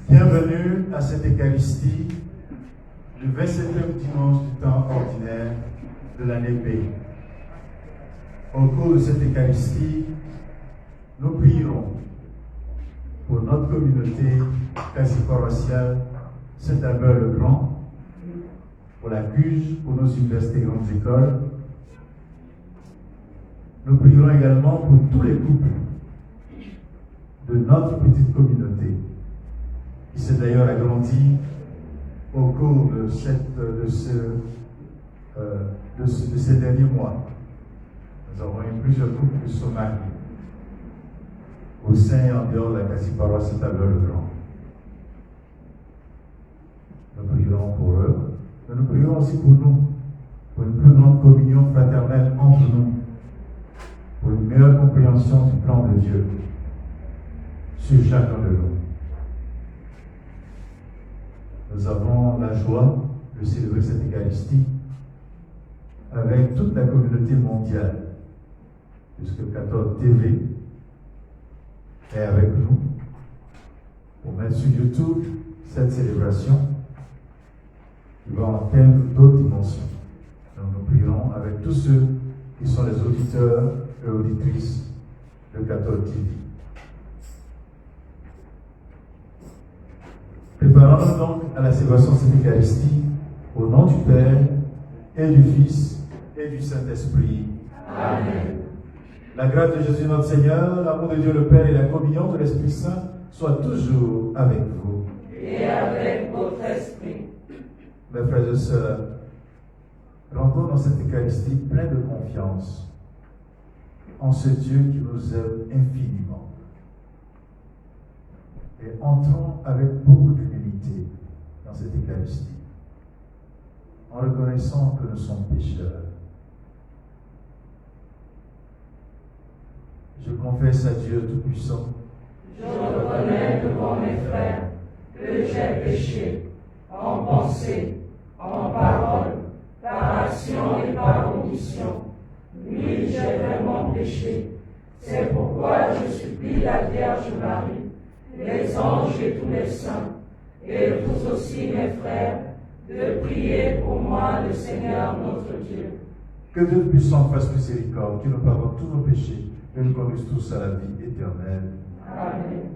Bienvenue à cette Eucharistie, le 27e dimanche du temps ordinaire de l'année B. Au cours de cette Eucharistie, nous prierons pour notre communauté quasi-paroissiale Saint-Albert-le-Grand, pour la CUJ, pour nos universités et grandes écoles. Nous prierons également pour tous les couples de notre petite communauté, qui s'est d'ailleurs agrandie au cours de ces derniers mois. Nous avons eu plusieurs couples qui sont mariés au sein et en dehors de la quasi-paroisse Saint-Albert-le-Grand. Nous prierons pour eux, mais nous prierons aussi pour nous, pour une plus grande communion fraternelle entre nous, pour une meilleure compréhension du plan de Dieu sur chacun de nous. Nous avons la joie de célébrer cette Eucharistie avec toute la communauté mondiale, puisque 14 TV est avec nous pour mettre sur YouTube cette célébration qui va atteindre d'autres dimensions. Donc nous prierons avec tous ceux qui sont les auditeurs et auditrices de 14 TV. Préparons-nous donc à la célébration de cette Eucharistie au nom du Père et du Fils et du Saint-Esprit. Amen. La grâce de Jésus notre Seigneur, l'amour de Dieu le Père et la communion de l'Esprit Saint soient toujours avec vous. Et avec votre esprit. Mes frères et sœurs, rentrons dans cette Eucharistie plein de confiance en ce Dieu qui nous aime infiniment. Et entrons avec beaucoup d'humilité dans cette Eucharistie, en reconnaissant que nous sommes pécheurs. Je confesse à Dieu Tout-Puissant. Je reconnais devant mes frères que j'ai péché en pensée, en parole, par action et par omission. Oui, j'ai vraiment péché. C'est pourquoi je supplie la Vierge Marie, les anges et tous les saints, et vous aussi mes frères, de prier pour moi le Seigneur notre Dieu. Que Dieu puissant fasse miséricorde, qu'il nous pardonne tous nos péchés et nous conduise tous à la vie éternelle. Amen.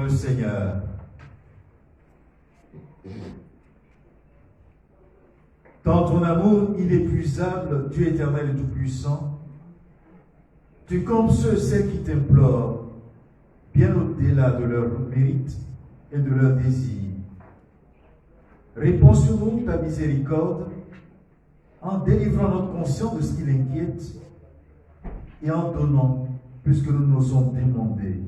le Seigneur. Dans ton amour inépuisable, Dieu éternel et tout-puissant, tu combles ceux et celles qui t'implorent, bien au-delà de leur mérite et de leurs désirs. Réponds sur nous ta miséricorde en délivrant notre conscience de ce qui l'inquiète et en donnant plus que nous n'osons demander.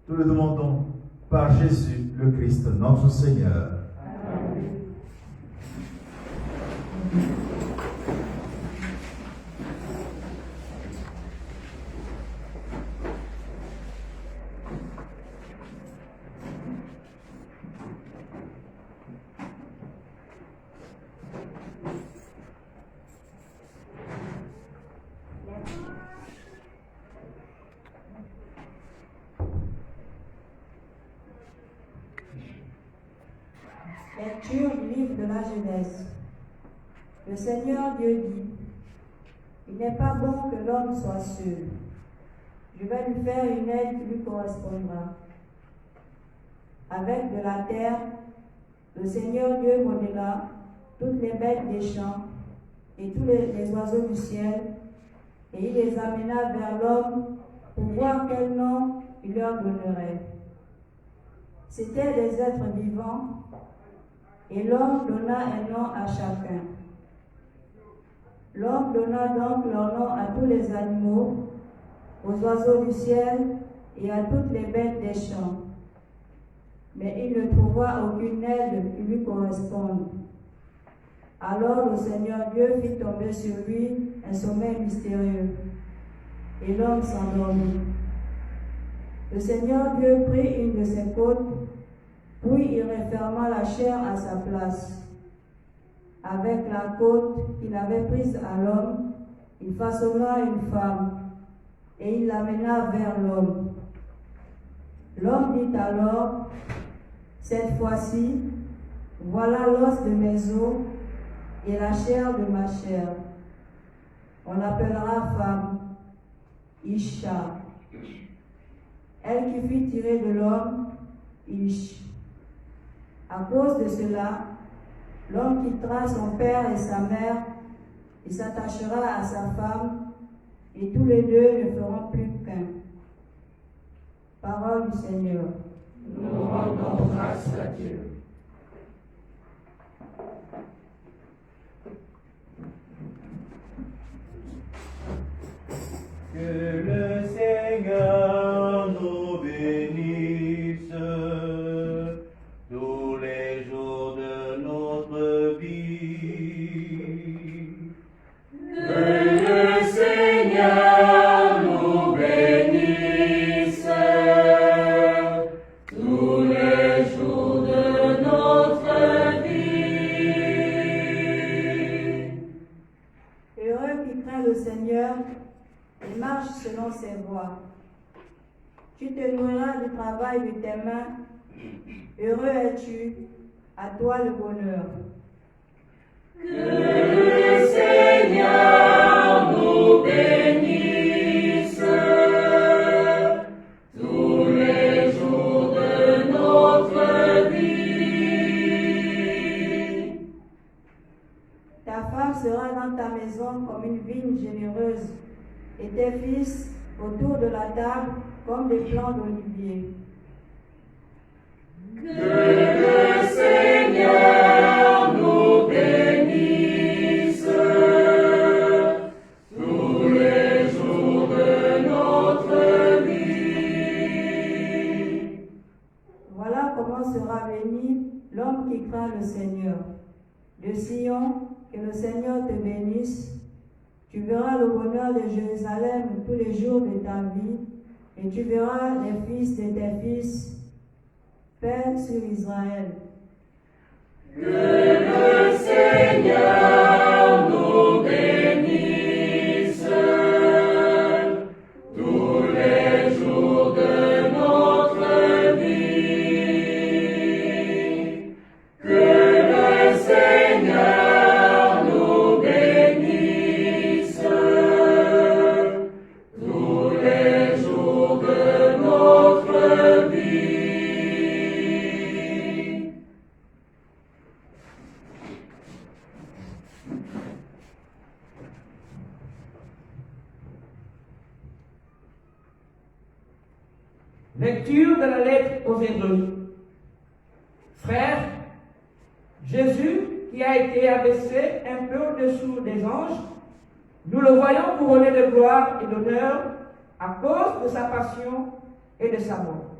Nous le demandons par Jésus le Christ, notre Seigneur. Amen. Lecture du livre de la Genèse. Le Seigneur Dieu dit: il n'est pas bon que l'homme soit seul. Je vais lui faire une aide qui lui correspondra. Avec de la terre, le Seigneur Dieu modéla toutes les bêtes des champs et tous les oiseaux du ciel, et il les amena vers l'homme pour voir quel nom il leur donnerait. C'étaient des êtres vivants, et l'homme donna un nom à chacun. L'homme donna donc leur nom à tous les animaux, aux oiseaux du ciel et à toutes les bêtes des champs. Mais il ne trouva aucune aide qui lui corresponde. Alors le Seigneur Dieu fit tomber sur lui un sommeil mystérieux, et l'homme s'endormit. Le Seigneur Dieu prit une de ses côtes, puis il referma la chair à sa place. Avec la côte qu'il avait prise à l'homme, il façonna une femme, et il l'amena vers l'homme. L'homme dit alors: cette fois-ci, voilà l'os de mes os et la chair de ma chair. On l'appellera femme, Isha. Elle qui fut tirée de l'homme, Ish. À cause de cela, l'homme quittera son père et sa mère et s'attachera à sa femme, et tous les deux ne feront plus qu'un. Parole du Seigneur. Nous rendons grâce à Dieu. Que le Seigneur nous bénisse tous les jours de notre vie. Que le Seigneur nous bénisse tous les jours de notre vie. Heureux qui craint le Seigneur et marche selon ses voies. Tu te nourriras du travail de tes mains. Heureux es-tu, à toi le bonheur. Que le Seigneur nous bénisse tous les jours de notre vie. Ta femme sera dans ta maison comme une vigne généreuse, et tes fils autour de la table comme des plants d'olivier. Que le Seigneur nous bénisse tous les jours de notre vie. Voilà comment sera béni l'homme qui craint le Seigneur. De Sion, que le Seigneur te bénisse. Tu verras le bonheur de Jérusalem tous les jours de ta vie, et tu verras les fils de tes fils. Paix sur Israël. Que le Seigneur nous bénisse tous les jours de notre vie. Que le Seigneur nous bénisse tous les jours de notre vie. Lecture de la lettre aux Hébreux. Frères, Jésus, qui a été abaissé un peu au-dessous des anges, nous le voyons couronné de gloire et d'honneur à cause de sa passion et de sa mort.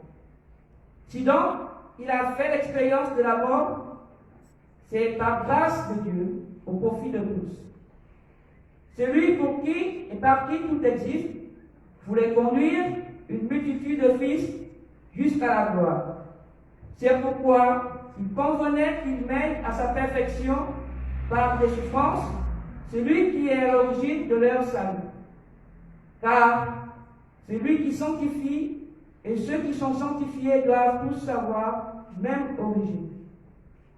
Si donc il a fait l'expérience de la mort, c'est par grâce de Dieu au profit de tous. Celui pour qui et par qui tout existe voulait conduire une multitude de fils jusqu'à la gloire. C'est pourquoi il convenait qu'il mène à sa perfection par des souffrances celui qui est à l'origine de leur salut. Car c'est lui qui sanctifie, et ceux qui sont sanctifiés doivent tous savoir même origine.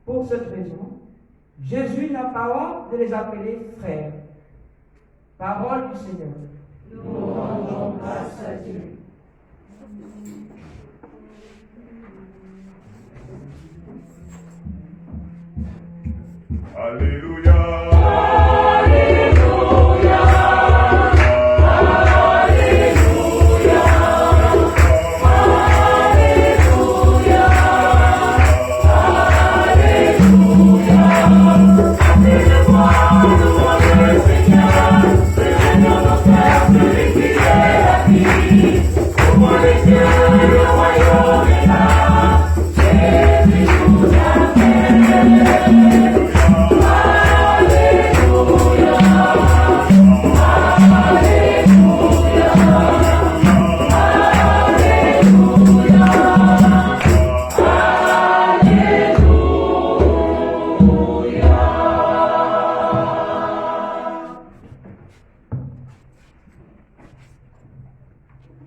Pour cette raison, Jésus n'a pas honte de les appeler frères. Parole du Seigneur. Nous rendons grâce à Dieu. Alléluia.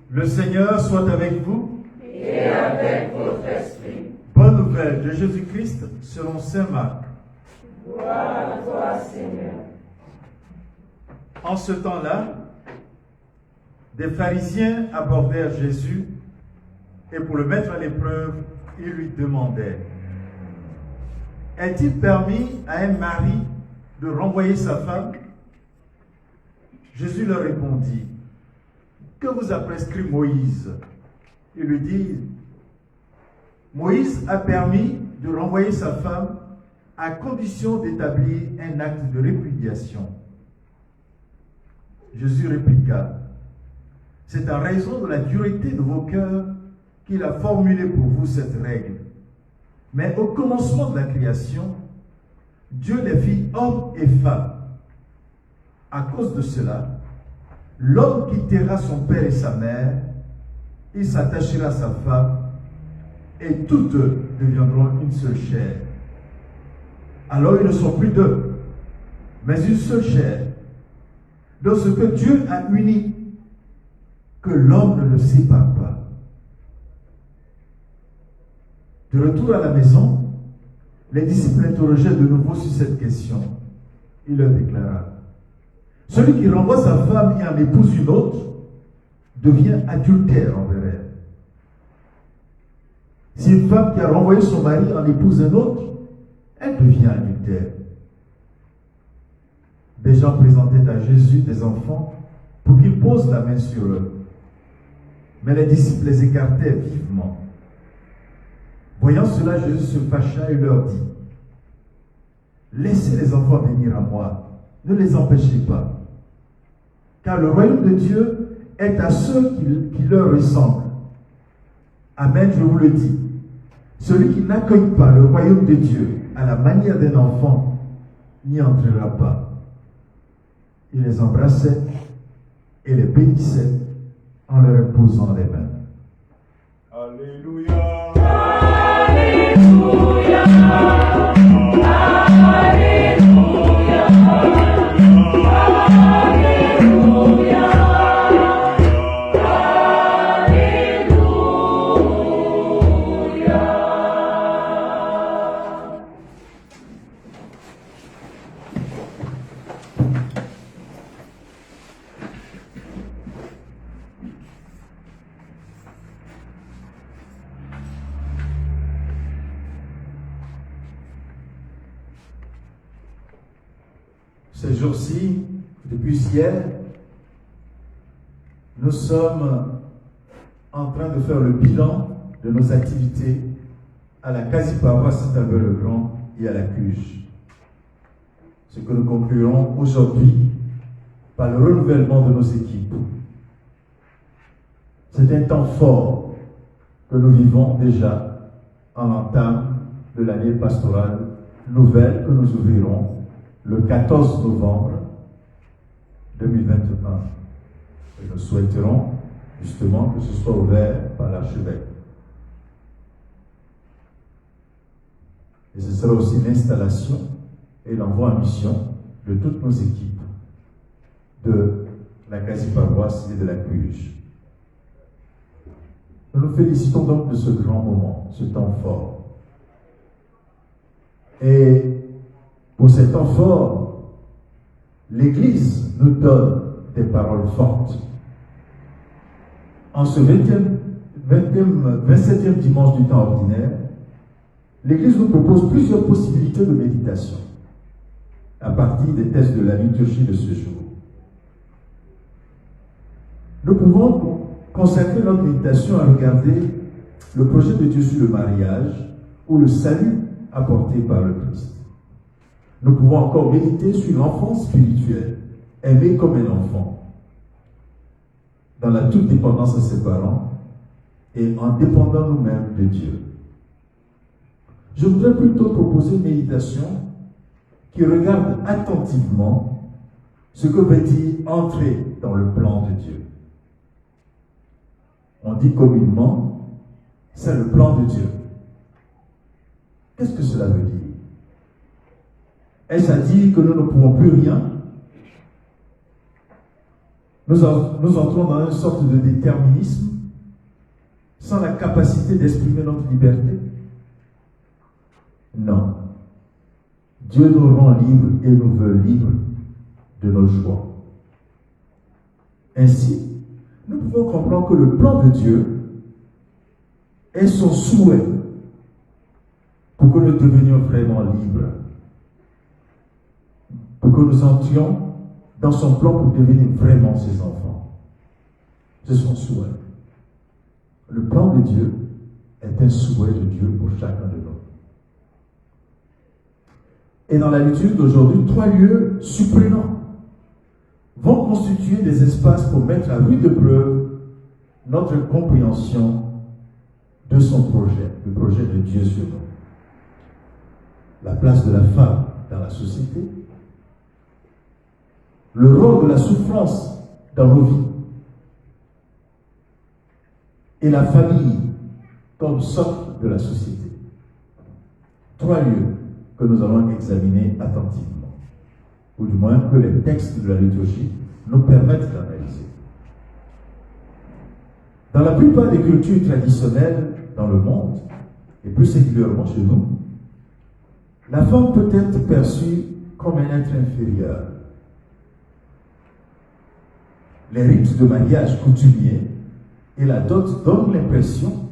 Le Seigneur soit avec vous. Et avec votre esprit. Bonne nouvelle de Jésus-Christ selon saint Marc. Gloire à toi, Seigneur. En ce temps-là, des pharisiens abordèrent Jésus et pour le mettre à l'épreuve, ils lui demandaient: est-il permis à un mari de renvoyer sa femme? Jésus leur répondit: que vous a prescrit Moïse? Ils lui disent: Moïse a permis de renvoyer sa femme à condition d'établir un acte de répudiation. Jésus répliqua: c'est en raison de la dureté de vos cœurs qu'il a formulé pour vous cette règle. Mais au commencement de la création, Dieu les fit hommes et femmes. À cause de cela, l'homme quittera son père et sa mère, il s'attachera à sa femme, et tous deux deviendront une seule chair. Alors ils ne sont plus deux, mais une seule chair. Donc ce que Dieu a uni, que l'homme ne le sépare pas. De retour à la maison, les disciples l'interrogeaient de nouveau sur cette question. Il leur déclara: celui qui renvoie sa femme et en épouse une autre devient adultère envers elle. Si une femme qui a renvoyé son mari en épouse un autre, elle devient adultère. Des gens présentaient à Jésus des enfants pour qu'il pose la main sur eux. Mais les disciples les écartaient vivement. Voyant cela, Jésus se fâcha et leur dit: laissez les enfants venir à moi, ne les empêchez pas. Car le royaume de Dieu est à ceux qui leur ressemblent. Amen, je vous le dis. Celui qui n'accueille pas le royaume de Dieu à la manière d'un enfant n'y entrera pas. Il les embrassait et les bénissait en leur imposant les mains. Alléluia. Alléluia. Alléluia. Alléluia. Ces jours-ci, depuis hier, nous sommes en train de faire le bilan de nos activités à la quasi-paroisse Saint-Albert-le-Grand et à la Cuge. Ce que nous conclurons aujourd'hui par le renouvellement de nos équipes. C'est un temps fort que nous vivons déjà en l'entame de l'année pastorale nouvelle que nous ouvrirons le 14 novembre 2021. Et nous souhaiterons justement que ce soit ouvert par l'archevêque. Et ce sera aussi l'installation et l'envoi en mission de toutes nos équipes de la quasi-paroisse et de la Cuge. Nous nous félicitons donc de ce grand moment, ce temps fort. Et pour ce temps fort, l'Église nous donne des paroles fortes. En ce 27e dimanche du temps ordinaire, l'Église nous propose plusieurs possibilités de méditation à partir des textes de la liturgie de ce jour. Nous pouvons consacrer notre méditation à regarder le projet de Dieu sur le mariage ou le salut apporté par le Christ. Nous pouvons encore méditer sur l'enfance spirituelle, aimer comme un enfant, dans la toute dépendance de ses parents et en dépendant nous-mêmes de Dieu. Je voudrais plutôt proposer une méditation qui regarde attentivement ce que veut dire entrer dans le plan de Dieu. On dit communément, c'est le plan de Dieu. Qu'est-ce que cela veut dire? Est-ce à dire que nous ne pouvons plus rien? Nous entrons dans une sorte de déterminisme sans la capacité d'exprimer notre liberté? Non. Dieu nous rend libres et nous veut libres de nos choix. Ainsi, nous pouvons comprendre que le plan de Dieu est son souhait pour que nous devenions vraiment libres, pour que nous entrions dans son plan pour devenir vraiment ses enfants. C'est son souhait. Le plan de Dieu est un souhait de Dieu pour chacun de nous. Et dans la liturgie d'aujourd'hui, 3 lieux surprenants vont constituer des espaces pour mettre à rude épreuve notre compréhension de son projet, le projet de Dieu sur nous. La place de la femme dans la société, le rôle de la souffrance dans nos vies, et la famille comme socle de la société. 3 lieux que nous allons examiner attentivement, ou du moins que les textes de la liturgie nous permettent d'analyser. Dans la plupart des cultures traditionnelles dans le monde, et plus singulièrement chez nous, la femme peut être perçue comme un être inférieur. Les rites de mariage coutumiers et la dot donnent l'impression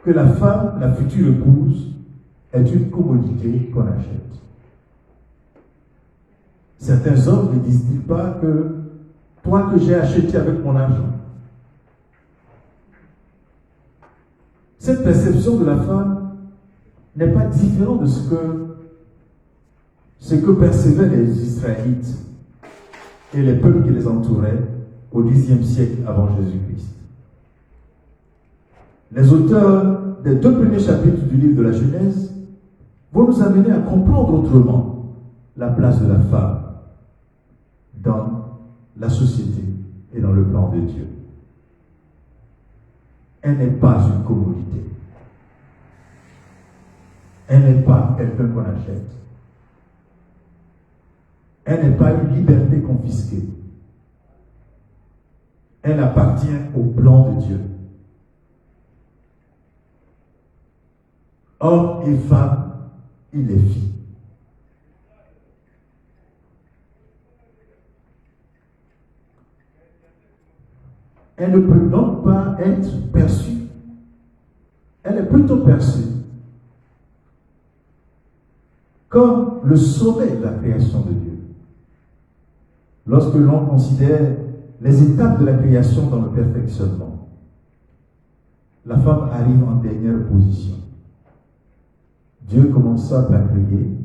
que la femme, la future épouse, est une commodité qu'on achète. Certains hommes ne disent-ils pas que toi que j'ai acheté avec mon argent? Cette perception de la femme n'est pas différente de ce que percevaient les Israélites et les peuples qui les entouraient au Xe siècle avant Jésus-Christ. Les auteurs des 2 premiers chapitres du livre de la Genèse vont nous amener à comprendre autrement la place de la femme dans la société et dans le plan de Dieu. Elle n'est pas une commodité. Elle n'est pas quelqu'un qu'on achète. Elle n'est pas une liberté confisquée. Elle appartient au plan de Dieu. Hommes et femmes, il les fit. Elle ne peut donc pas être perçue. Elle est plutôt perçue comme le sommet de la création de Dieu. Lorsque l'on considère les étapes de la création dans le perfectionnement, la femme arrive en dernière position. Dieu commença par créer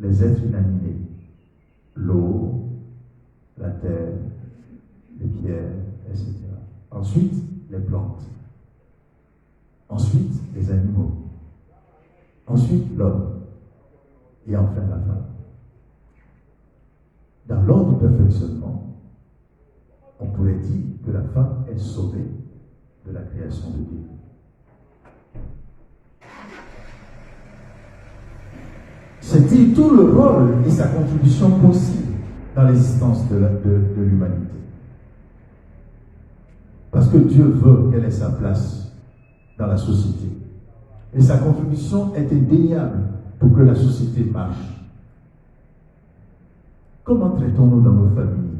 les êtres inanimés, l'eau, la terre, les pierres, etc. Ensuite, les plantes. Ensuite, les animaux. Ensuite, l'homme. Et enfin, la femme. Dans l'ordre du perfectionnement, on pourrait dire que la femme est sauvée de la création de Dieu. C'est-il tout le rôle et sa contribution possible dans l'existence de l'humanité? Parce que Dieu veut qu'elle ait sa place dans la société. Et sa contribution est indéniable pour que la société marche. Comment traitons-nous dans nos familles,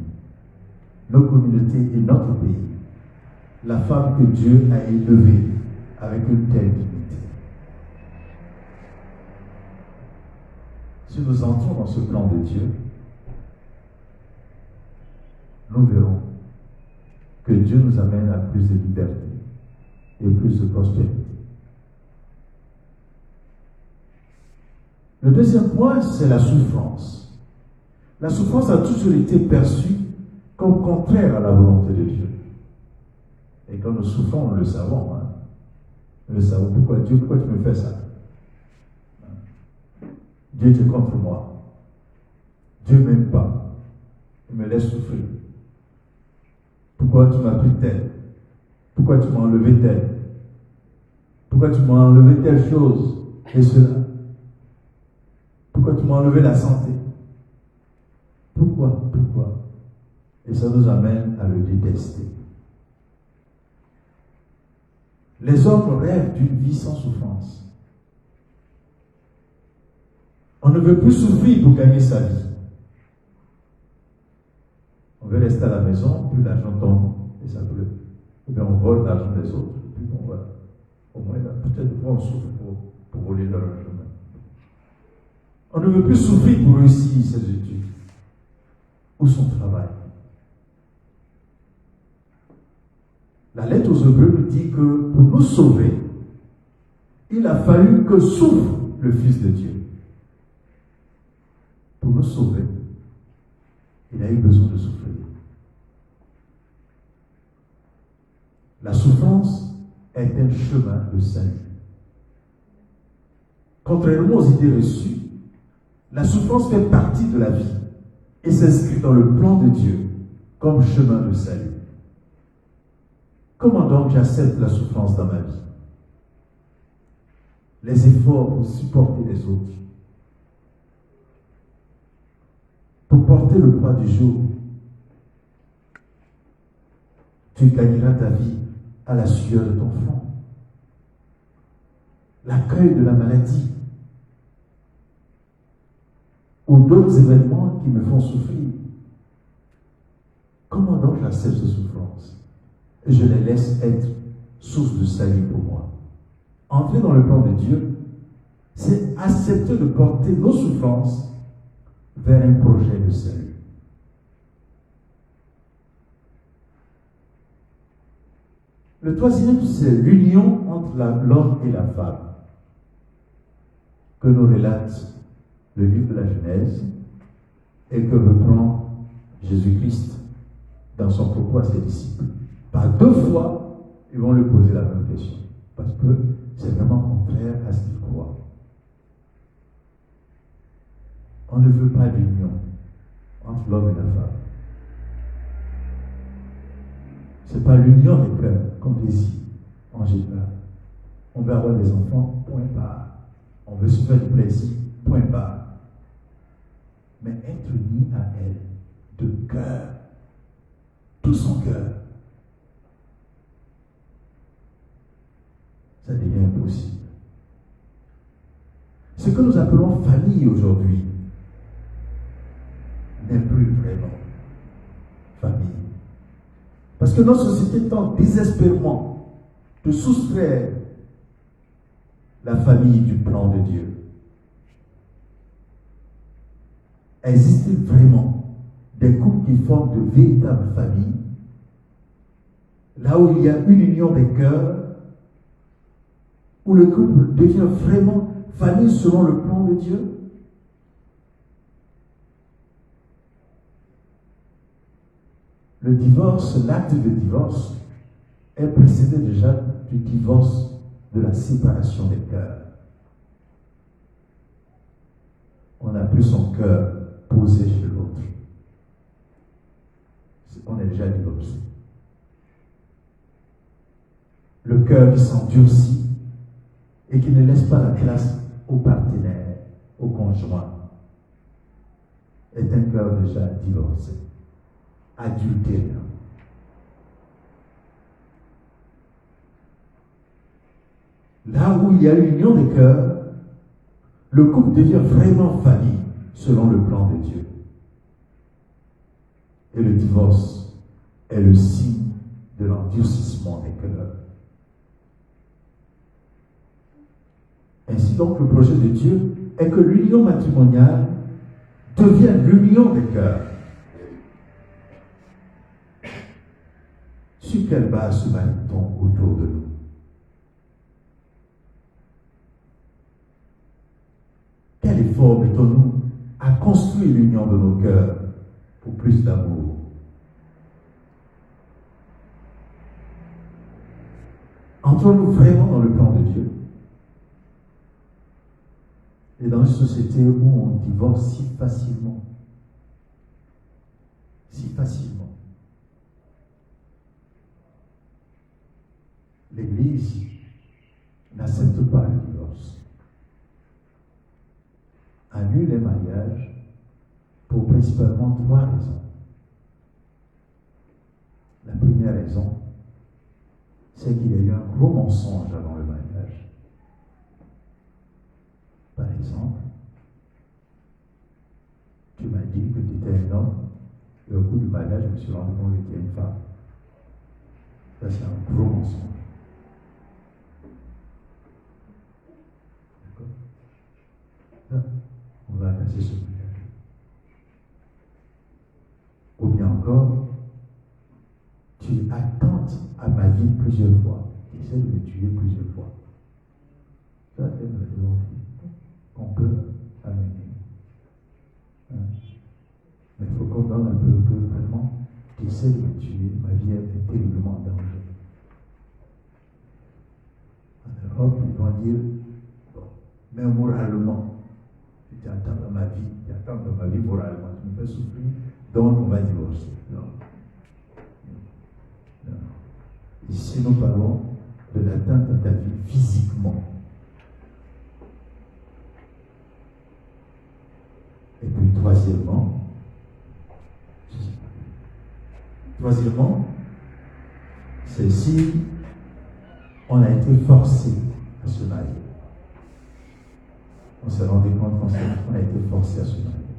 nos communautés et notre pays la femme que Dieu a élevée avec une telle dignité? Si nous entrons dans ce plan de Dieu, nous verrons que Dieu nous amène à plus de liberté et plus de prospérité. Le deuxième point, c'est la souffrance. La souffrance a toujours été perçue comme contraire à la volonté de Dieu. Et quand nous souffrons, nous le savons. Hein? Nous le savons. Pourquoi Dieu, pourquoi tu me fais ça? Dieu est contre moi. Dieu ne m'aime pas. Il me laisse souffrir. Pourquoi tu m'as pris tel? Pourquoi tu m'as enlevé tel? Pourquoi tu m'as enlevé telle chose et cela? Pourquoi tu m'as enlevé la santé? Pourquoi? Et ça nous amène à le détester. Les hommes rêvent d'une vie sans souffrance. On ne veut plus souffrir pour gagner sa vie. On veut rester à la maison, puis l'argent tombe et ça pleut. Ou bien on vole l'argent des autres. Puis bon, voilà. Au moins, peut-être on souffre pour voler leur argent. On ne veut plus souffrir pour réussir ses études ou son travail. La lettre aux Hébreux nous dit que pour nous sauver, il a fallu que souffre le Fils de Dieu. Pour nous sauver, il a eu besoin de souffrir. La souffrance est un chemin de salut. Contrairement aux idées reçues, la souffrance fait partie de la vie et s'inscrit dans le plan de Dieu comme chemin de salut. Comment donc j'accepte la souffrance dans ma vie? Les efforts pour supporter les autres, pour porter le poids du jour. Tu gagneras ta vie à la sueur de ton front. L'accueil de la maladie ou d'autres événements qui me font souffrir. Comment donc j'accepte ces souffrances? Et je les laisse être source de salut pour moi. Entrer dans le plan de Dieu, c'est accepter de porter nos souffrances vers un projet de salut. Le troisième, c'est l'union entre l'homme et la femme, que nous relate le livre de la Genèse et que reprend Jésus-Christ dans son propos à ses disciples. Par 2 fois, ils vont lui poser la même question, parce que c'est vraiment contraire à ce qu'ils croient. On ne veut pas d'union entre l'homme et la femme. Ce n'est pas l'union des cœurs qu'on désire en général. On veut avoir des enfants, point barre. On veut se faire du plaisir, point barre. Mais être uni à elle de cœur, tout son cœur, ça devient impossible. Ce que nous appelons famille aujourd'hui n'est plus vraiment famille. Parce que notre société tente désespérément de soustraire la famille du plan de Dieu. Existe-t-il vraiment des couples qui forment de véritables familles, là où il y a une union des cœurs où le couple devient vraiment famille selon le plan de Dieu? Le divorce, l'acte de divorce, est précédé déjà du divorce, de la séparation des cœurs. On n'a plus son cœur posé chez l'autre. On est déjà divorcé. Le cœur qui s'endurcit et qui ne laisse pas la place au partenaire, au conjoint, est un cœur déjà divorcé, adultéré. Là où il y a une union des cœurs, le couple devient vraiment famille selon le plan de Dieu. Et le divorce est le signe de l'endurcissement des cœurs. Ainsi donc, le projet de Dieu est que l'union matrimoniale devienne l'union des cœurs. Sur quelle base se bâtit-on autour de nous? Quel effort mettons-nous à construire l'union de nos cœurs pour plus d'amour? Entrons-nous vraiment dans le plan de Dieu? Et dans une société où on divorce si facilement, l'Église n'accepte pas le divorce. Annule les mariages pour principalement 3 raisons. La première raison, c'est qu'il y a eu un gros mensonge avant le mariage. Par exemple, tu m'as dit que tu étais un homme, et au bout du mariage, je me suis rendu compte que tu étais une femme. Ça, c'est un gros mensonge. D'accord? Là, on va casser ce mariage. Ou bien encore, tu attentes à ma vie plusieurs fois. Tu essaies de me tuer plusieurs fois. Ça, c'est une raison qu'on peut amener. Hein? Mais il faut qu'on donne un peu que vraiment, tu essaies de me tuer, ma vie est terriblement en danger. En Europe, ils vont dire, bon, mais moralement, tu attends dans ma vie moralement, tu me fais souffrir, donc on va divorcer. Non. Ici, nous parlons de l'atteinte à ta vie physiquement. Et puis, troisièmement, c'est si on a été forcé à se marier. On s'est rendu compte qu'on a été forcé à se marier.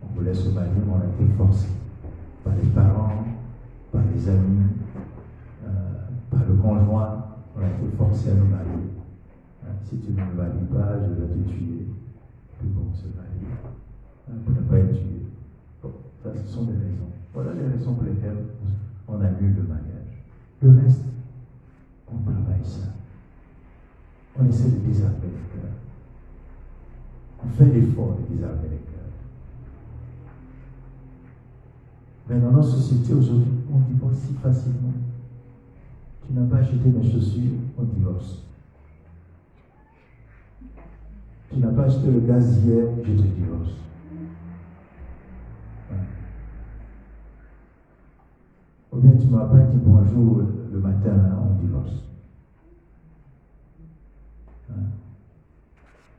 On voulait se marier, mais on a été forcé par les parents, par les amis, par le conjoint. On a été forcé à nous marier. Si tu ne me maries pas, je vais te tuer. Puis bon, se marier pour ne pas être tué. Bon, ça, ce sont des raisons. Voilà les raisons pour lesquelles on annule le mariage. Le reste, on travaille ça. On essaie de désarmer les cœurs. On fait l'effort de désarmer les cœurs. Mais dans notre société aujourd'hui, on divorce si facilement. Tu n'as pas acheté mes chaussures, on divorce. Tu n'as pas acheté le gaz hier, je te divorce. Ou bien tu ne m'as pas dit bonjour le matin, on divorce.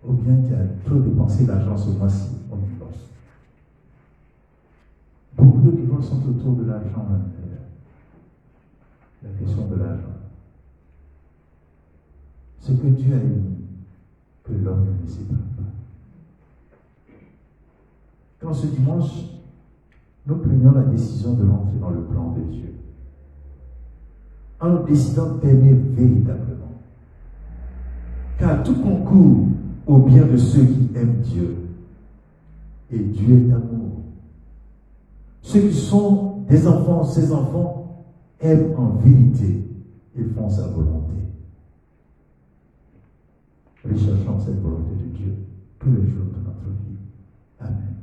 Ou bien tu as trop dépensé d'argent ce mois-ci, on divorce. Beaucoup de divorces sont autour de l'argent, la question de l'argent. Ce que Dieu a uni, que l'homme ne sépare pas. Quand ce dimanche, nous prenions la décision de rentrer dans le plan de Dieu, en décidant d'aimer véritablement. Car tout concourt au bien de ceux qui aiment Dieu. Et Dieu est amour. Ceux qui sont des enfants, ses enfants, aiment en vérité et font sa volonté. recherchons cette volonté de Dieu tous les jours de notre vie. Amen.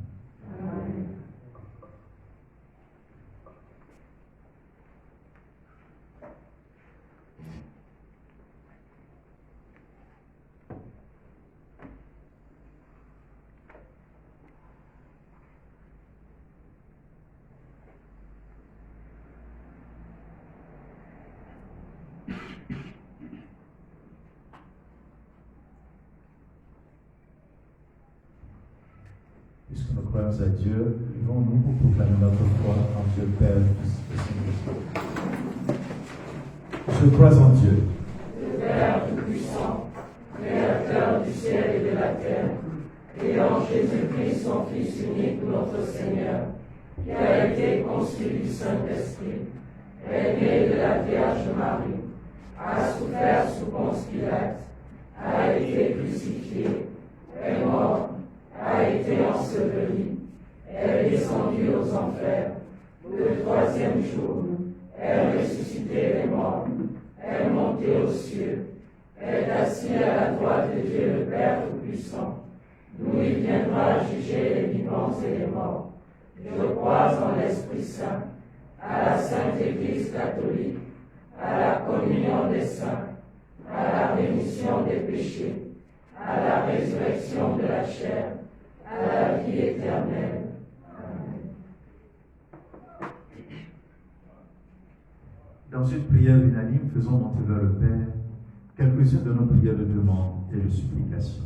Puisque nous croyons à Dieu, levons-nous pour proclamer notre foi en Dieu Père, Fils et Saint-Esprit. Je crois en Dieu, le Père Tout-Puissant, Créateur du ciel et de la terre, et en Jésus-Christ, son Fils unique, notre Seigneur, qui a été conçu du Saint-Esprit, est né de la Vierge Marie, a souffert sous Ponce Pilate, a été crucifié, est mort, a été enseveli, est descendu aux enfers, le troisième jour, est ressuscité des morts, est monté aux cieux, est assis à la droite de Dieu le Père Tout-Puissant, d'où il viendra juger les vivants et les morts. Je crois en l'Esprit Saint, à la Sainte Église catholique, à la communion des saints, à la rémission des péchés, à la résurrection de la chair, à la vie éternelle. Amen. Dans une prière unanime, faisons monter vers le Père quelques-unes de nos prières de demande et de supplication.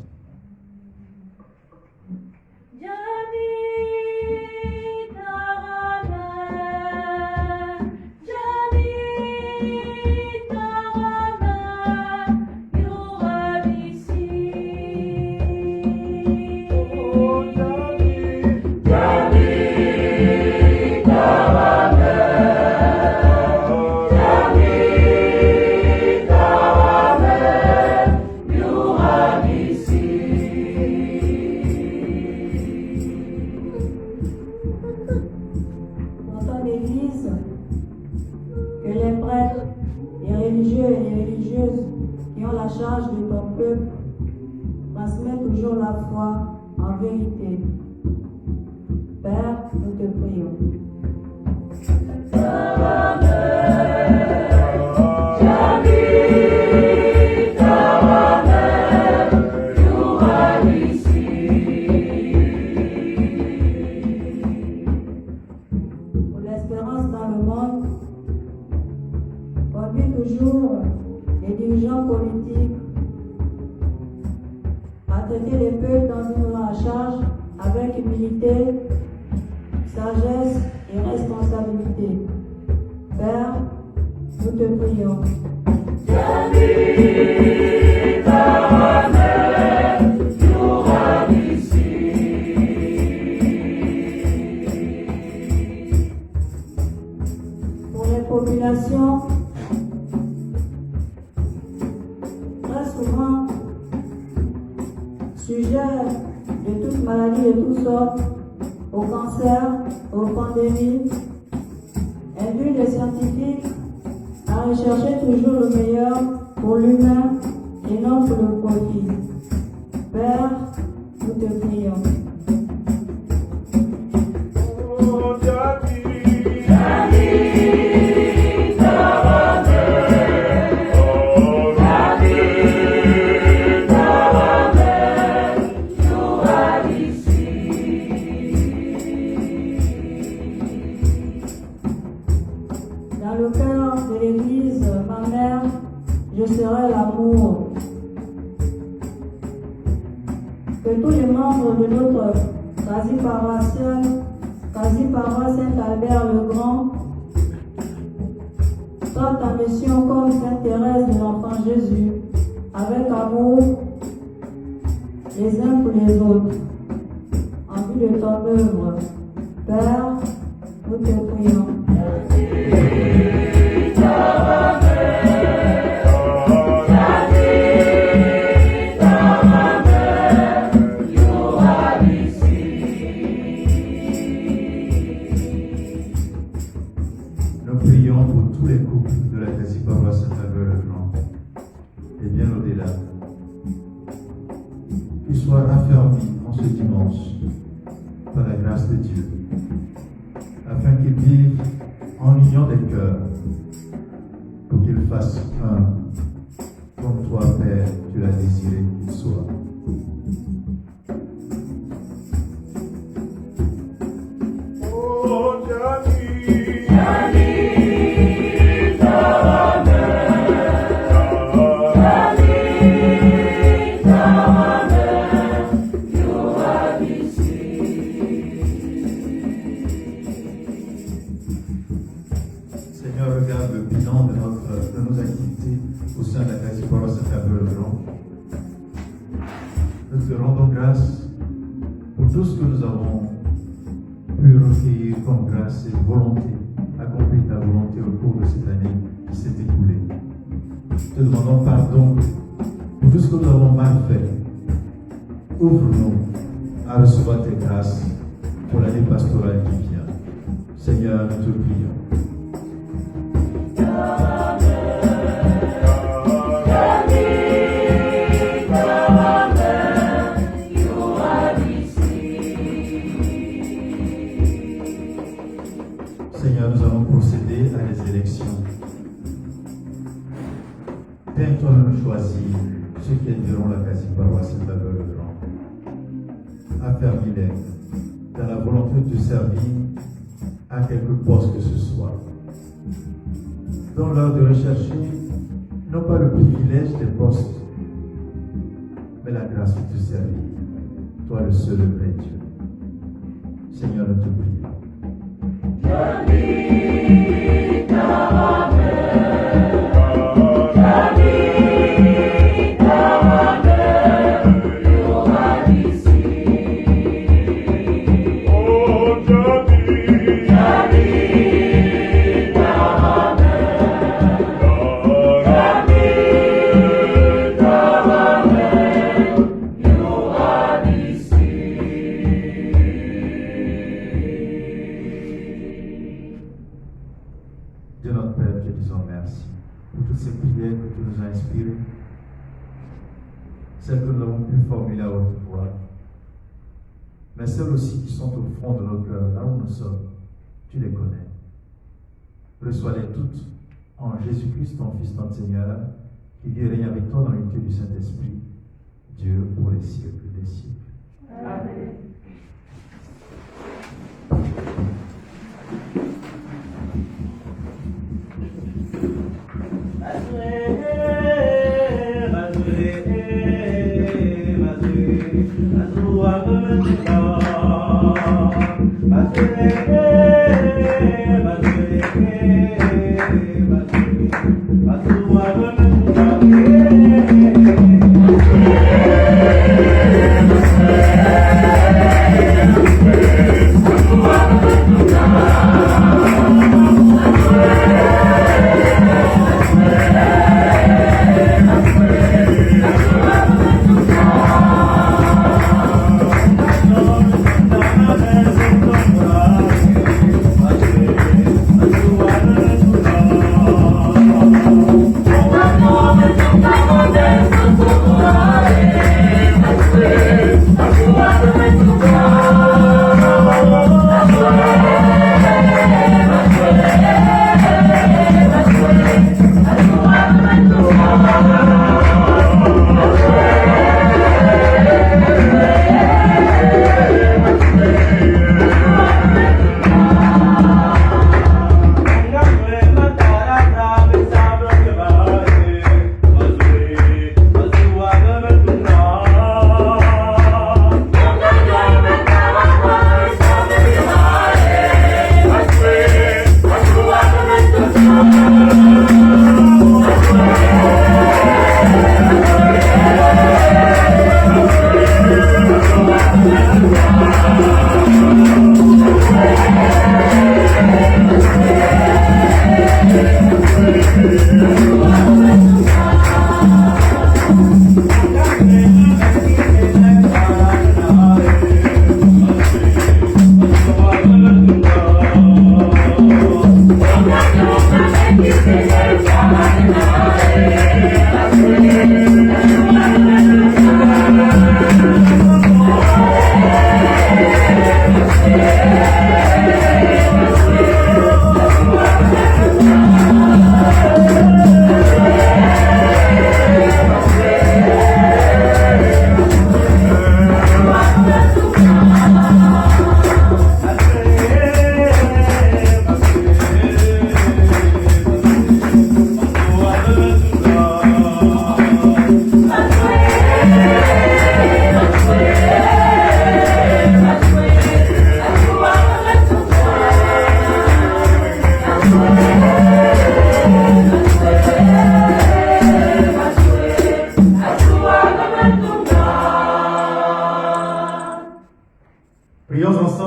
soient affermis en ce dimanche par la grâce de Dieu, afin qu'ils vivent en union des cœurs, pour qu'ils fassent un, comme toi, Père, tu l'as désiré qu'ils soient. Oh, Seigneur, regarde le bilan de nos activités au sein de la quasi-paroisse Saint-Herbert-le-Grand. Nous te rendons grâce pour tout ce que nous avons pu recueillir comme grâce et volonté, accomplir ta volonté au cours de cette année qui s'est écoulée. Te demandons pardon pour tout ce que nous avons mal fait. Ouvre-nous à recevoir tes grâces pour l'année pastorale qui vient. Seigneur, nous te prions. Seigneur, nous allons procéder à les élections. Viens toi-même choisir ceux qui aideront la quasi-paroisse Saint-Herbert-le-Grand. Affermis-les dans la volonté de te servir à quelque poste que ce soit. Donne-leur de rechercher non pas le privilège des postes, mais la grâce de te servir. Toi le seul vrai Dieu. Seigneur, nous te prions. Dieu notre Père, te disons merci pour toutes ces prières que tu nous as inspirées, celles que nous avons pu formuler à haute voix, mais celles aussi qui sont au fond de nos cœurs, là où nous sommes, tu les connais. Reçois-les toutes en Jésus-Christ, ton Fils, notre Seigneur, qui vit et règne avec toi dans l'unité du Saint-Esprit, Dieu pour les siècles des siècles. Amen. Thank you.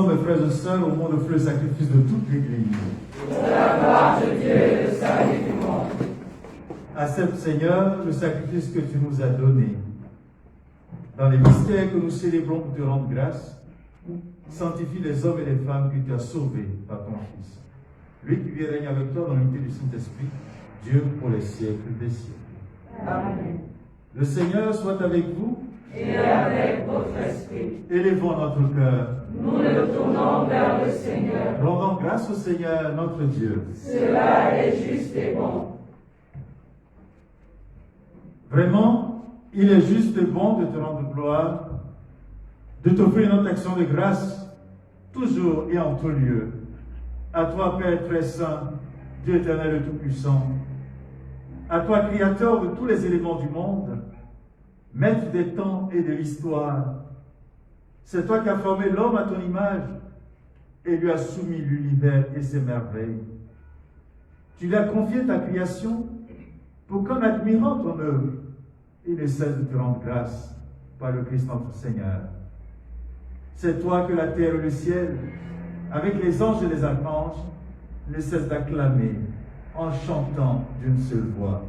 ensemble, frères et sœurs, au monde offre le sacrifice de toute l'Église. Pour la gloire de Dieu et le salut du monde. Accepte, Seigneur, le sacrifice que tu nous as donné. Dans les mystères que nous célébrons pour te rendre grâce, sanctifie les hommes et les femmes que tu as sauvés par ton Fils. Lui qui vient régner avec toi dans l'unité du Saint-Esprit, Dieu pour les siècles des siècles. Amen. Le Seigneur soit avec vous. Et avec votre esprit. Élevons notre cœur. Nous le tournons vers le Seigneur. Rendons grâce au Seigneur notre Dieu. Cela est juste et bon. Vraiment, il est juste et bon de te rendre gloire, de t'offrir notre action de grâce, toujours et en tout lieu. À toi, Père très saint, Dieu éternel et tout-puissant, à toi, Créateur de tous les éléments du monde, Maître des temps et de l'histoire, c'est toi qui as formé l'homme à ton image et lui as soumis l'univers et ses merveilles. Tu lui as confié ta création pour qu'en admirant ton œuvre, il ne cesse de te rendre grâce par le Christ notre Seigneur. C'est toi que la terre et le ciel, avec les anges et les archanges, ne cessent d'acclamer en chantant d'une seule voix.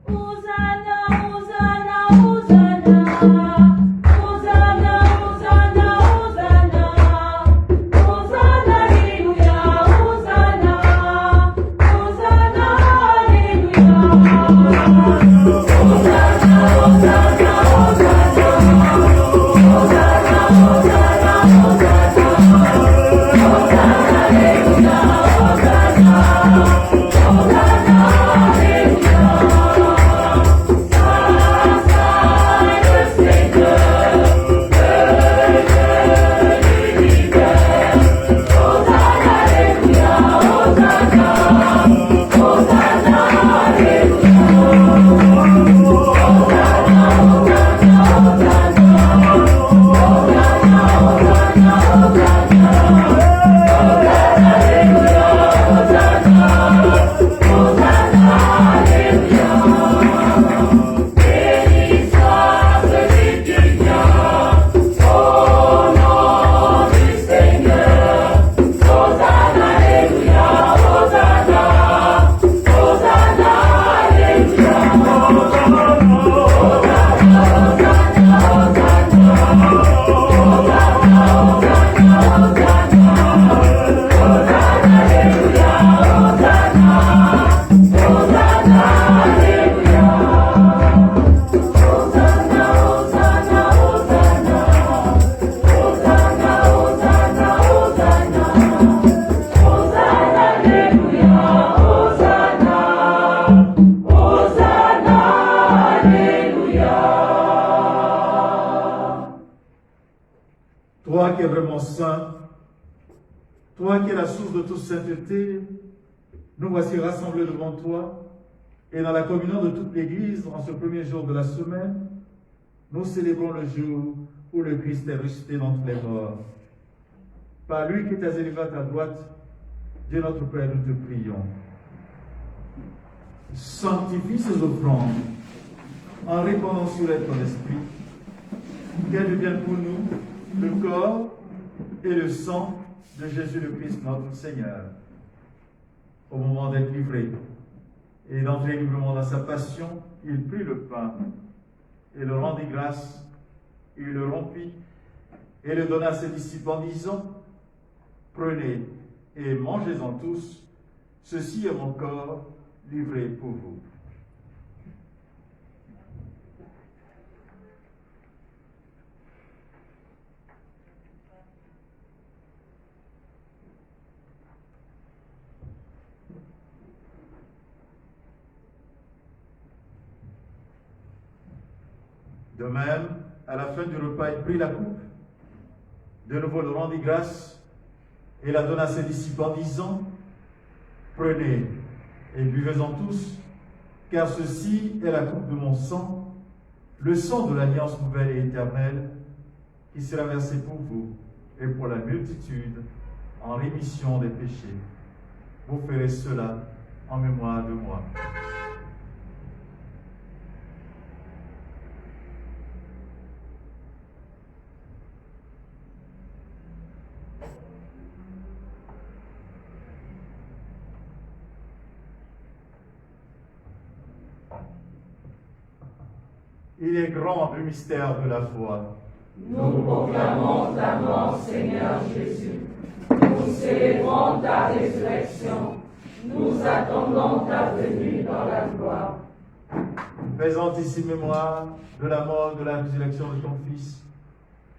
Hosanna, Hosanna, Hosanna. Hosanna, Hosanna, Hosanna. Hosanna, Alléluia. Hosanna. Hosanna, Alléluia. Hosanna, Hosanna, Toi qui es vraiment saint, toi qui es la source de toute sainteté, nous voici rassemblés devant toi et dans la communion de toute l'Église en ce premier jour de la semaine, nous célébrons le jour où le Christ est ressuscité d'entre les morts. Par lui qui t'as élevé à ta droite, Dieu notre Père, nous te prions. Sanctifie ces offrandes en répandant sur elles ton esprit, qu'elles deviennent pour nous le corps et le sang de Jésus le Christ notre Seigneur. Au moment d'être livré et d'entrer librement dans sa passion, il prit le pain et le rendit grâce, il le rompit et le donna à ses disciples en disant: prenez et mangez-en tous, ceci est mon corps livré pour vous. De même, à la fin du repas, il prit la coupe, de nouveau le rendit grâce et la donna à ses disciples en disant: prenez et buvez-en tous, car ceci est la coupe de mon sang, le sang de l'alliance nouvelle et éternelle, qui sera versé pour vous et pour la multitude en rémission des péchés. Vous ferez cela en mémoire de moi. Il est grand le mystère de la foi. Nous proclamons ta mort, Seigneur Jésus. Nous célébrons ta résurrection. Nous attendons ta venue dans la gloire. Faisant ici mémoire de la mort et de la résurrection de ton Fils,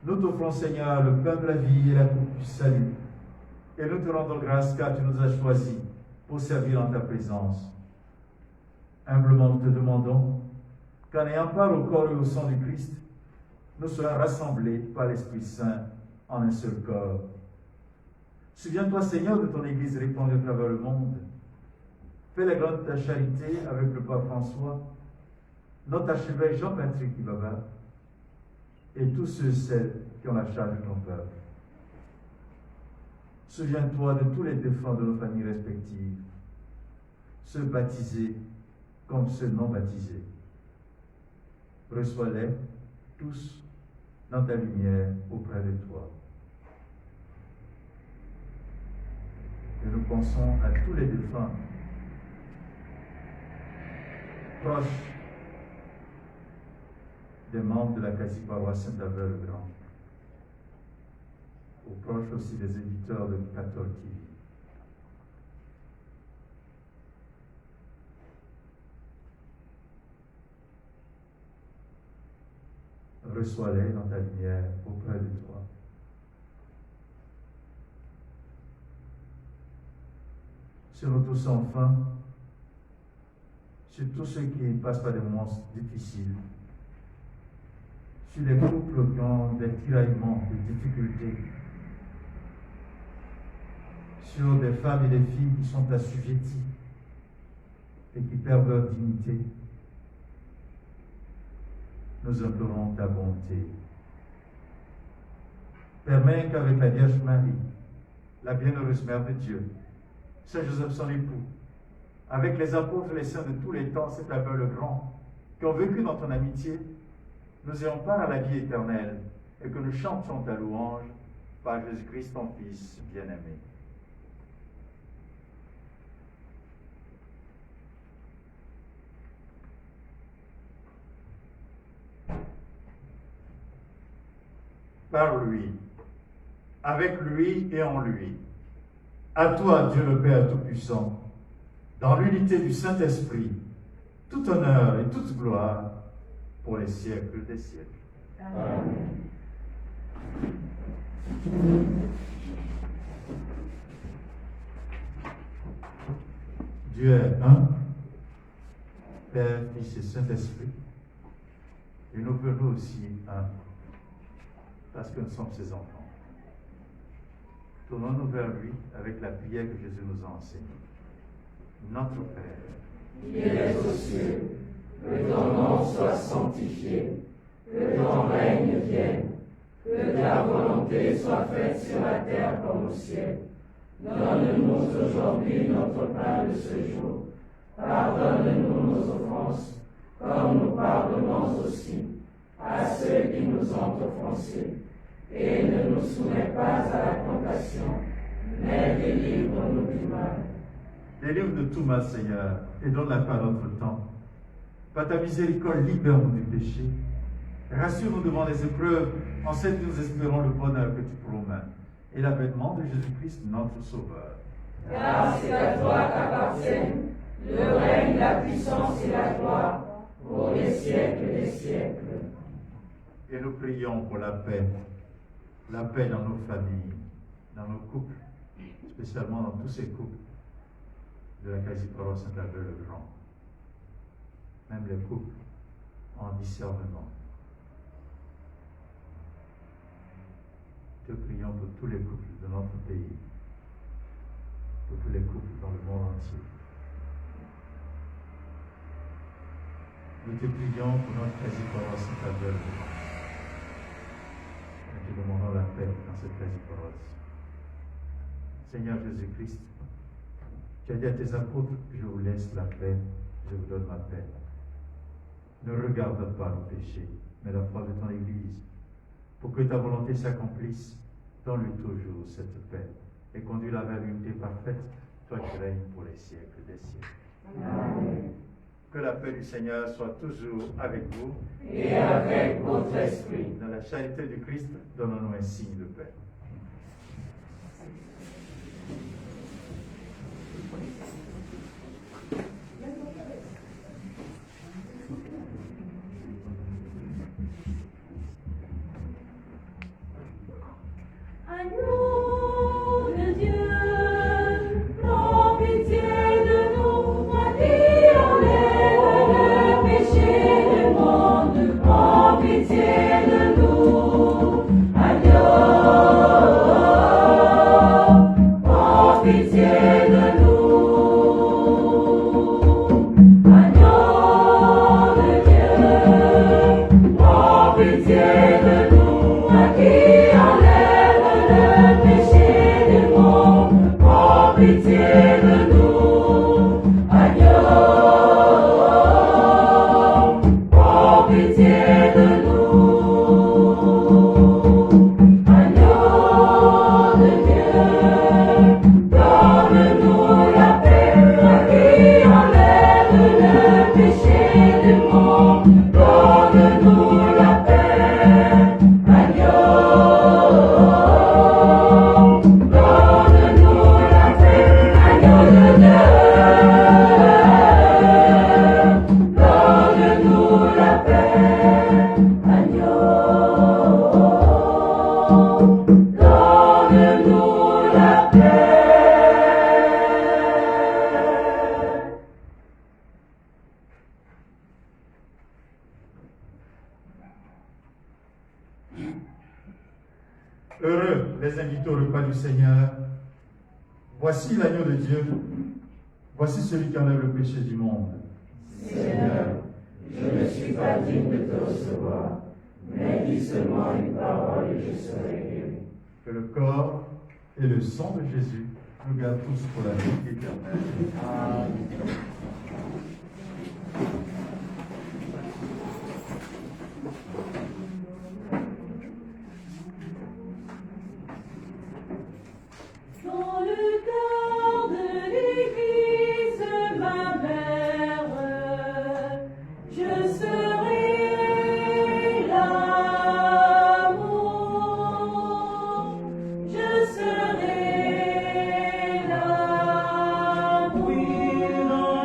nous t'offrons, Seigneur, le pain de la vie et la coupe du salut. Et nous te rendons grâce car tu nous as choisis pour servir en ta présence. Humblement, nous te demandons qu'en ayant part au corps et au sang du Christ, nous soyons rassemblés par l'Esprit Saint en un seul corps. Souviens-toi, Seigneur, de ton Église répandue à travers le monde. Fais la grande ta charité avec le pape François, notre archevêque Jean-Patrick Ibaba et tous ceux et celles qui ont la charge de ton peuple. Souviens-toi de tous les défunts de nos familles respectives, ceux baptisés comme ceux non baptisés. Reçois-les tous dans ta lumière auprès de toi. Et nous pensons à tous les défunts proches des membres de la quasi-paroisse Saint-Albert-le-Grand, aux proches aussi des éditeurs de 14 TV. Reçois-les dans ta lumière auprès de toi. Sur nous tous enfin, sur tous ceux qui passent par des moments difficiles, sur les couples qui ont des tiraillements, des difficultés, sur des femmes et des filles qui sont assujetties et qui perdent leur dignité. Nous implorons ta bonté. Permets qu'avec la Vierge Marie, la bienheureuse Mère de Dieu, Saint Joseph son époux, avec les apôtres et les saints de tous les temps, Saint Albert le Grand, qui ont vécu dans ton amitié, nous ayons part à la vie éternelle et que nous chantions ta louange par Jésus-Christ, ton Fils bien-aimé. Par lui, avec lui et en lui. À toi, Dieu le Père Tout-Puissant, dans l'unité du Saint-Esprit, tout honneur et toute gloire pour les siècles des siècles. Amen. Dieu est un, Père, Fils et Saint-Esprit, et nous venons aussi un, parce que nous sommes ses enfants. Tournons-nous vers lui avec la prière que Jésus nous a enseignée. Notre Père, qui es aux cieux, que ton nom soit sanctifié, que ton règne vienne, que ta volonté soit faite sur la terre comme au ciel. Donne-nous aujourd'hui notre pain de ce jour. Pardonne-nous nos offenses, comme nous pardonnons aussi à ceux qui nous ont offensés. Et ne nous soumets pas à la tentation, mais délivre-nous du mal. délivre de tout mal, Seigneur, et donne la paix à notre temps. Par ta miséricorde, libère-nous du péché. Rassure-nous devant les épreuves, en celle que nous espérons le bonheur que tu promets, et l'avènement de Jésus-Christ, notre Sauveur. Car c'est à toi qu'appartiennent le règne, la puissance et la gloire pour les siècles des siècles. Et nous prions pour la paix dans nos familles, dans nos couples, spécialement dans tous ces couples de la quasi-paroisse Saint-Albert-le-Grand, même les couples en discernement. Te prions pour tous les couples de notre pays, pour tous les couples dans le monde entier. Nous te prions pour notre quasi-paroisse Saint-Albert-le-Grand. Nous te demandons la paix dans cette quasi-paroisse. Seigneur Jésus-Christ, tu as dit à tes apôtres, je vous laisse la paix, je vous donne ma paix. Ne regarde pas le péché, mais la foi de ton Église, pour que ta volonté s'accomplisse. Donne-lui toujours cette paix et conduis-la vers l'unité parfaite, toi qui règnes pour les siècles des siècles. Amen. Que la paix du Seigneur soit toujours avec vous. et avec votre esprit. Dans la charité du Christ, donnons-nous un signe de paix. Agneau de Dieu, prends pitié de nous, toi qui enlèves le péché du monde, prends pitié de nous. Agneau, prends pitié de nous. Agneau de Dieu, prends pitié de nous, toi qui enlèves le péché du monde, prends pitié de nous. Agneau, prends pitié de nous. Agneau de Dieu, donne-nous la paix, toi qui enlèves le péché du monde, donne-nous la paix. Agneau, donne-nous la paix. Agneau de Dieu, donne-nous la paix. Agneau, donne-nous la paix. Heureux les invités au repas du Seigneur. Voici l'agneau de Dieu. Voici celui qui enlève le péché du monde. Seigneur, je ne suis pas digne de te recevoir, mais dis seulement une parole et je serai guéri. Que le corps et le sang de Jésus nous gardent tous pour la vie éternelle. Amen. Dans le cœur de l'Église, ma mère, je serai l'amour, je serai l'amour. Oui, dans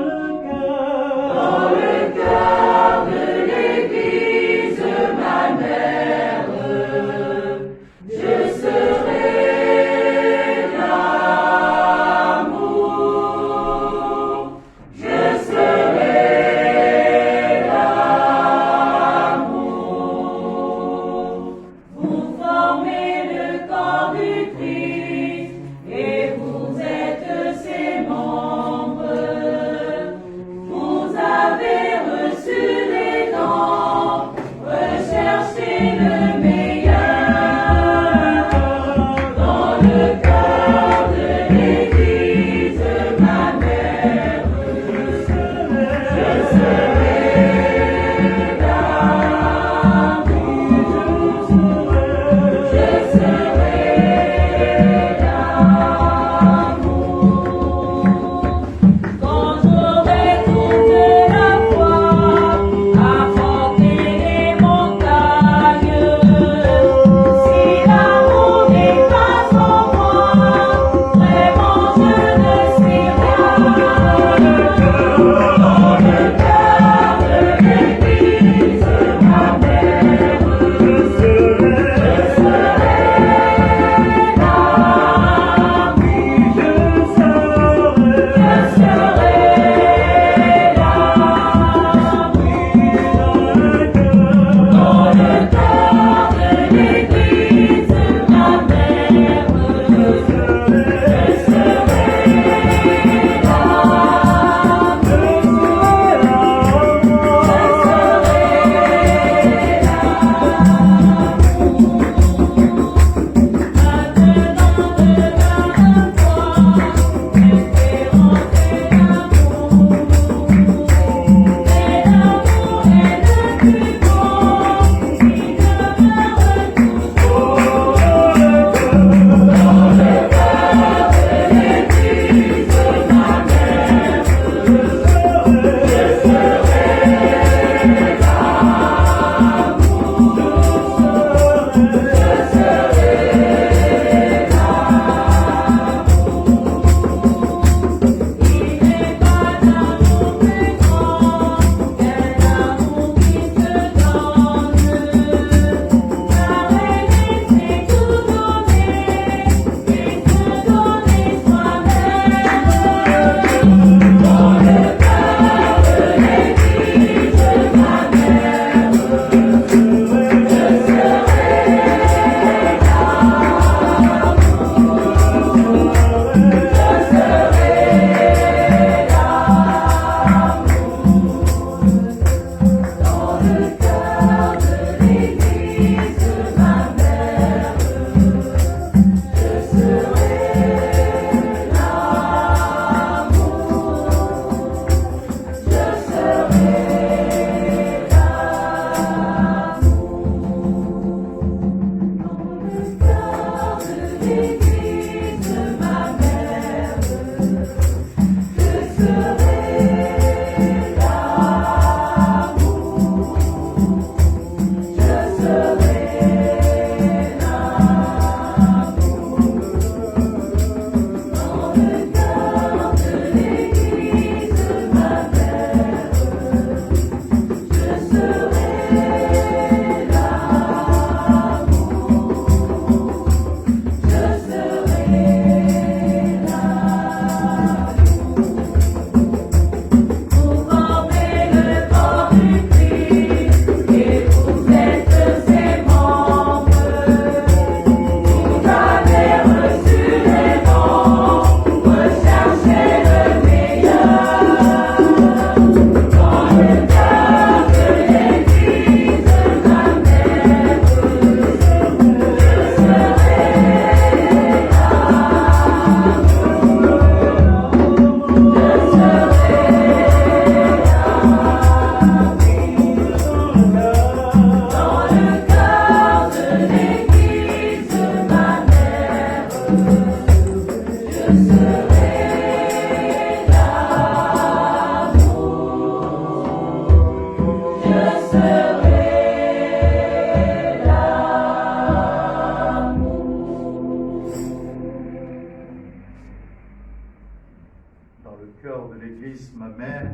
Dans le cœur de l'Église, ma mère,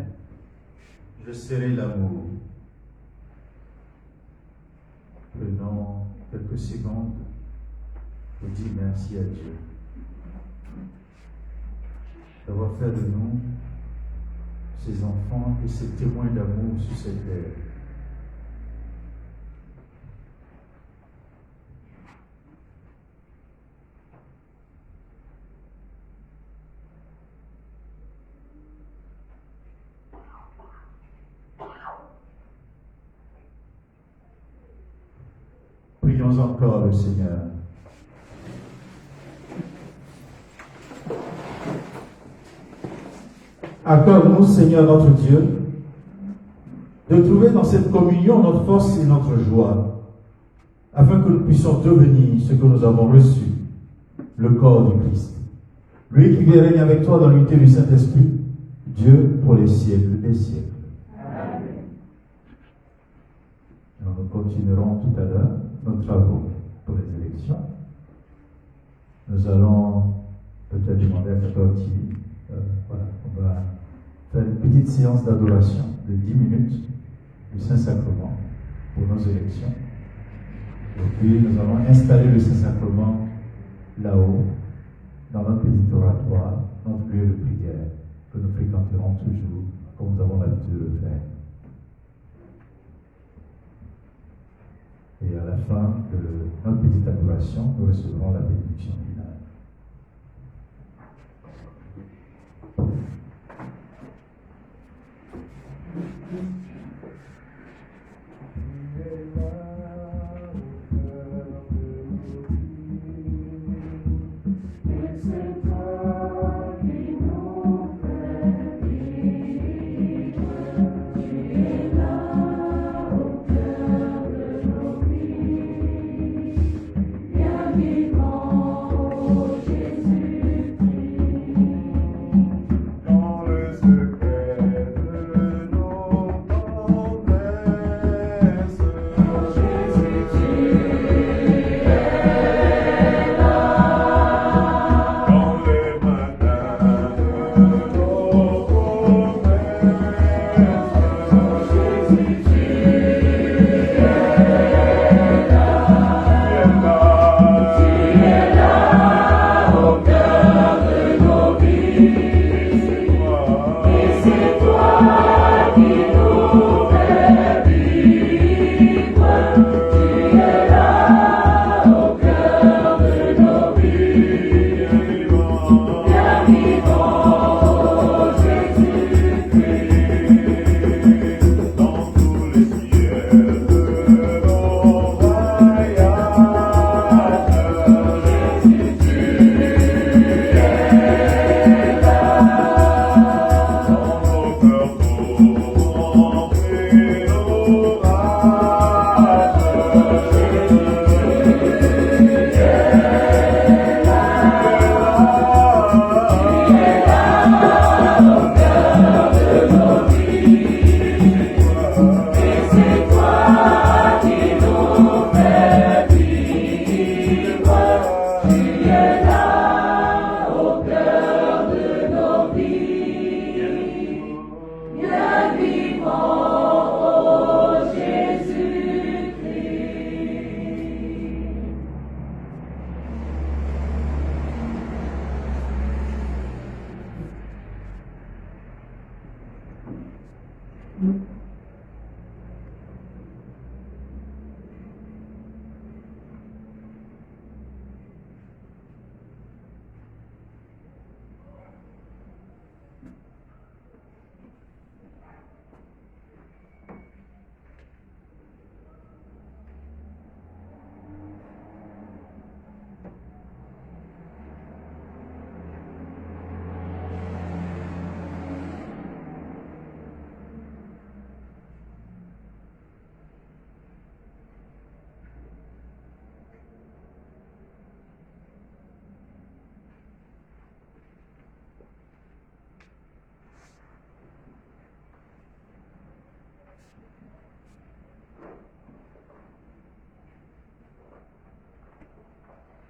je serai l'amour. Prenons quelques secondes pour dire merci à Dieu d'avoir fait de nous ses enfants et ses témoins d'amour sur cette terre. Prions encore le Seigneur. Accorde-nous, Seigneur notre Dieu, de trouver dans cette communion notre force et notre joie, afin que nous puissions devenir ce que nous avons reçu, le corps du Christ. Lui qui vit et règne avec toi dans l'unité du Saint-Esprit, Dieu pour les siècles des siècles. Amen. Alors nous continuerons tout à l'heure nos travaux pour les élections. Nous allons peut-être demander à Catherine, voilà, on va faire une petite séance d'adoration de 10 minutes du Saint-Sacrement pour nos élections. Et puis nous allons installer le Saint-Sacrement là-haut, dans notre petit oratoire, notre lieu de prière, que nous fréquenterons toujours, comme nous avons l'habitude de le faire. Et à la fin de notre petite adoration, nous recevrons la bénédiction finale. Bien vivant.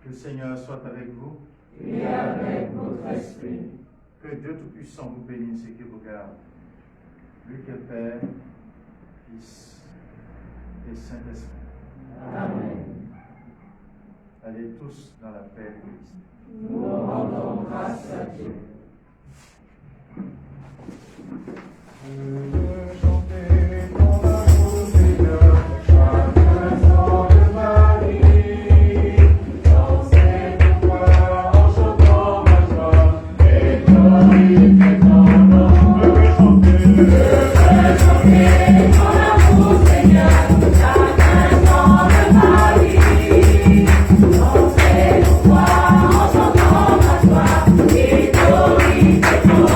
Le Seigneur soit avec vous. Et avec votre esprit. Que Dieu Tout-Puissant vous bénisse et qui vous garde. Lui qui est Père, Fils et Saint-Esprit. Amen. Allez tous dans la paix de Christ. Nous rendons grâce à Dieu. Chanter ton amour, Seigneur, chacun son de Marie. Danser pour toi en chantant ma joie et glorifier ton nom. Je veux chanter ton amour, Seigneur, chacun son de Marie. Danser pour toi en chantant ma joie et glorifier ton nom.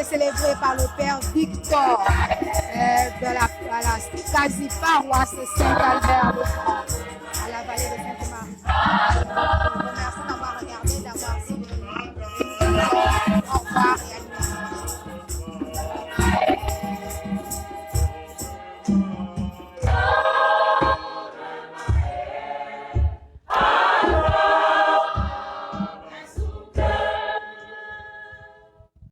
Célébré par le Père Victor de la quasi-paroisse Saint-Albert de France, à la vallée de Sainte-Marie.